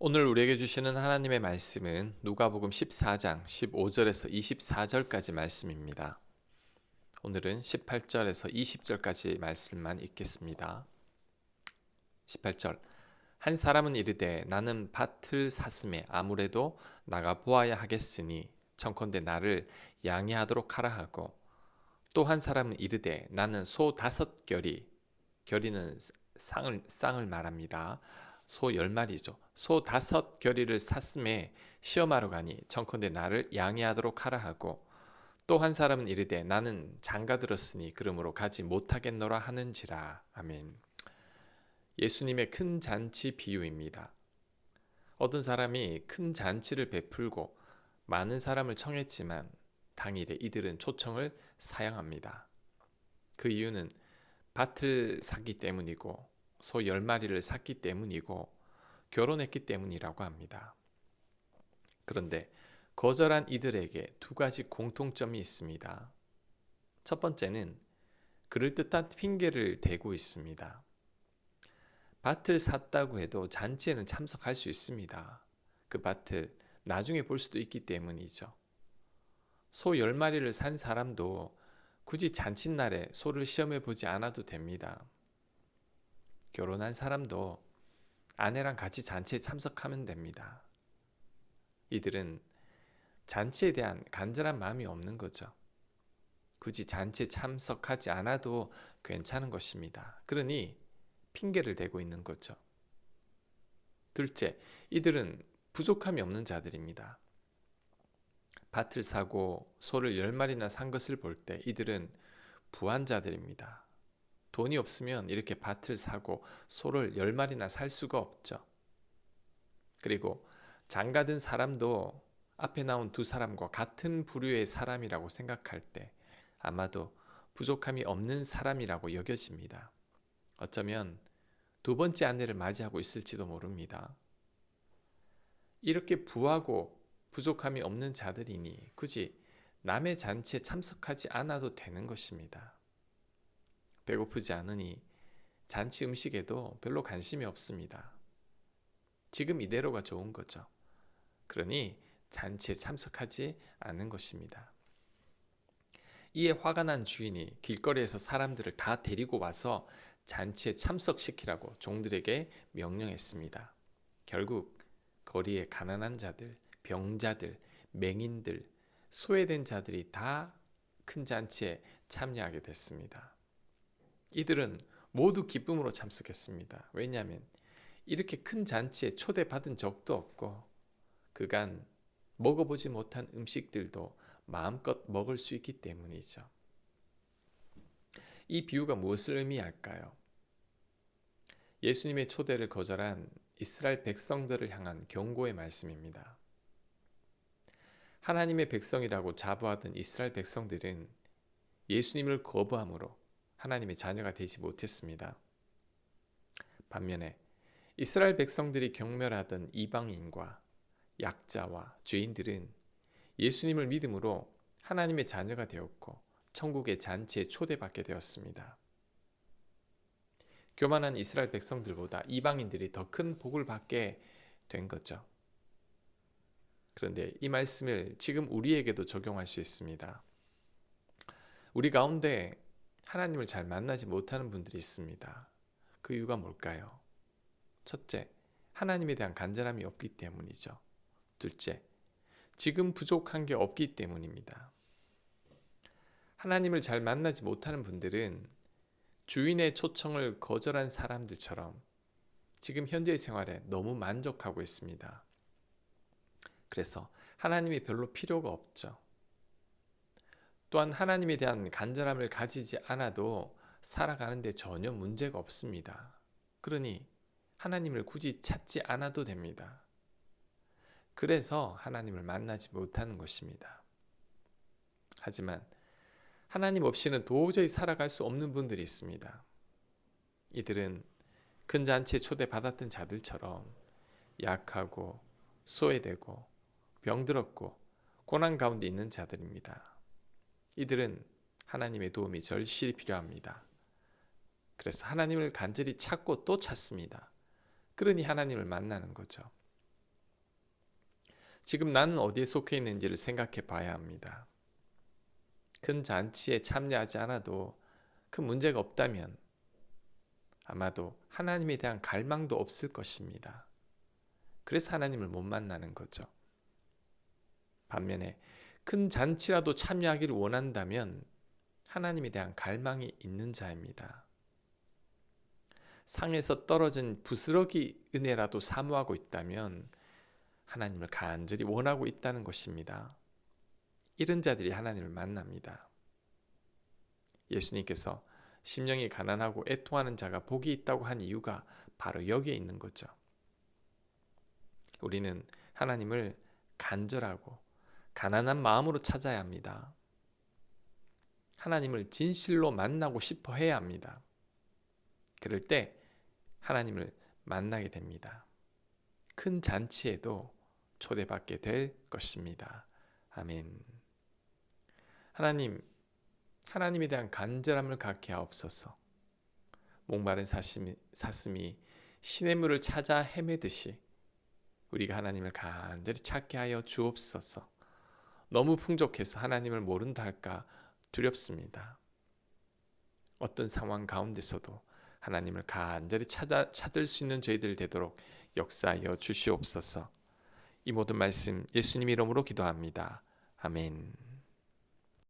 오늘 우리에게 주시는 하나님의 말씀은 누가복음 14장 15절에서 24절까지 말씀입니다. 오늘은 18절에서 20절까지 말씀만 읽겠습니다. 18절. 한 사람은 이르되 나는 밭을 샀음에 아무래도 나가 보아야 하겠으니 청컨대 나를 양해하도록 하라 하고, 또 한 사람은 이르되 나는 소 5결이, 결이는 쌍을 말합니다. 소 10마리죠. 소 5결이를 샀음에 시험하러 가니 청컨대 나를 양해하도록 하라 하고, 또 한 사람은 이르되 나는 장가 들었으니 그러므로 가지 못하겠노라 하는지라. 아멘. 예수님의 큰 잔치 비유입니다. 어떤 사람이 큰 잔치를 베풀고 많은 사람을 청했지만 당일에 이들은 초청을 사양합니다. 그 이유는 밭을 샀기 때문이고 소 10마리를 샀기 때문이고 결혼했기 때문이라고 합니다. 그런데 거절한 이들에게 두 가지 공통점이 있습니다. 첫 번째는 그럴듯한 핑계를 대고 있습니다. 밭을 샀다고 해도 잔치에는 참석할 수 있습니다. 그 밭을 나중에 볼 수도 있기 때문이죠. 소 10마리를 산 사람도 굳이 잔칫날에 소를 시험해 보지 않아도 됩니다. 결혼한 사람도 아내랑 같이 잔치에 참석하면 됩니다. 이들은 잔치에 대한 간절한 마음이 없는 거죠. 굳이 잔치에 참석하지 않아도 괜찮은 것입니다. 그러니 핑계를 대고 있는 거죠. 둘째, 이들은 부족함이 없는 자들입니다. 밭을 사고 소를 10마리나 산 것을 볼 때 이들은 부한 자들입니다. 돈이 없으면 이렇게 밭을 사고 소를 10마리나 살 수가 없죠. 그리고 장가든 사람도 앞에 나온 두 사람과 같은 부류의 사람이라고 생각할 때 아마도 부족함이 없는 사람이라고 여겨집니다. 어쩌면 두 번째 아내를 맞이하고 있을지도 모릅니다. 이렇게 부하고 부족함이 없는 자들이니 굳이 남의 잔치에 참석하지 않아도 되는 것입니다. 배고프지 않으니 잔치 음식에도 별로 관심이 없습니다. 지금 이대로가 좋은 거죠. 그러니 잔치에 참석하지 않는 것입니다. 이에 화가 난 주인이 길거리에서 사람들을 다 데리고 와서 잔치에 참석시키라고 종들에게 명령했습니다. 결국 거리의 가난한 자들, 병자들, 맹인들, 소외된 자들이 다 큰 잔치에 참여하게 됐습니다. 이들은 모두 기쁨으로 참석했습니다. 왜냐하면 이렇게 큰 잔치에 초대받은 적도 없고 그간 먹어보지 못한 음식들도 마음껏 먹을 수 있기 때문이죠. 이 비유가 무엇을 의미할까요? 예수님의 초대를 거절한 이스라엘 백성들을 향한 경고의 말씀입니다. 하나님의 백성이라고 자부하던 이스라엘 백성들은 예수님을 거부함으로 하나님의 자녀가 되지 못했습니다. 반면에 이스라엘 백성들이 경멸하던 이방인과 약자와 죄인들은 예수님을 믿음으로 하나님의 자녀가 되었고 천국의 잔치에 초대받게 되었습니다. 교만한 이스라엘 백성들보다 이방인들이 더 큰 복을 받게 된 거죠. 그런데 이 말씀을 지금 우리에게도 적용할 수 있습니다. 우리 가운데 하나님을 잘 만나지 못하는 분들이 있습니다. 그 이유가 뭘까요? 첫째, 하나님에 대한 간절함이 없기 때문이죠. 둘째, 지금 부족한 게 없기 때문입니다. 하나님을 잘 만나지 못하는 분들은 주인의 초청을 거절한 사람들처럼 지금 현재의 생활에 너무 만족하고 있습니다. 그래서 하나님이 별로 필요가 없죠. 또한 하나님에 대한 간절함을 가지지 않아도 살아가는데 전혀 문제가 없습니다. 그러니 하나님을 굳이 찾지 않아도 됩니다. 그래서 하나님을 만나지 못하는 것입니다. 하지만 하나님 없이는 도저히 살아갈 수 없는 분들이 있습니다. 이들은 큰 잔치에 초대받았던 자들처럼 약하고 소외되고 병들었고 고난 가운데 있는 자들입니다. 이들은 하나님의 도움이 절실히 필요합니다. 그래서 하나님을 간절히 찾고 또 찾습니다. 그러니 하나님을 만나는 거죠. 지금 나는 어디에 속해 있는지를 생각해 봐야 합니다. 큰 잔치에 참여하지 않아도 큰 문제가 없다면 아마도 하나님에 대한 갈망도 없을 것입니다. 그래서 하나님을 못 만나는 거죠. 반면에 큰 잔치라도 참여하기를 원한다면 하나님에 대한 갈망이 있는 자입니다. 상에서 떨어진 부스러기 은혜라도 사모하고 있다면 하나님을 간절히 원하고 있다는 것입니다. 이런 자들이 하나님을 만납니다. 예수님께서 심령이 가난하고 애통하는 자가 복이 있다고 한 이유가 바로 여기에 있는 거죠. 우리는 하나님을 간절하고 가난한 마음으로 찾아야 합니다. 하나님을 진실로 만나고 싶어 해야 합니다. 그럴 때 하나님을 만나게 됩니다. 큰 잔치에도 초대받게 될 것입니다. 아멘. 하나님에 대한 간절함을 갖게 하옵소서. 목마른 사슴이 시냇물을 찾아 헤매듯이 우리가 하나님을 간절히 찾게 하여 주옵소서. 너무 풍족해서 하나님을 모른다 할까 두렵습니다. 어떤 상황 가운데서도 하나님을 간절히 찾을 수 있는 저희들 되도록 역사하여 주시옵소서. 이 모든 말씀 예수님 이름으로 기도합니다. 아멘.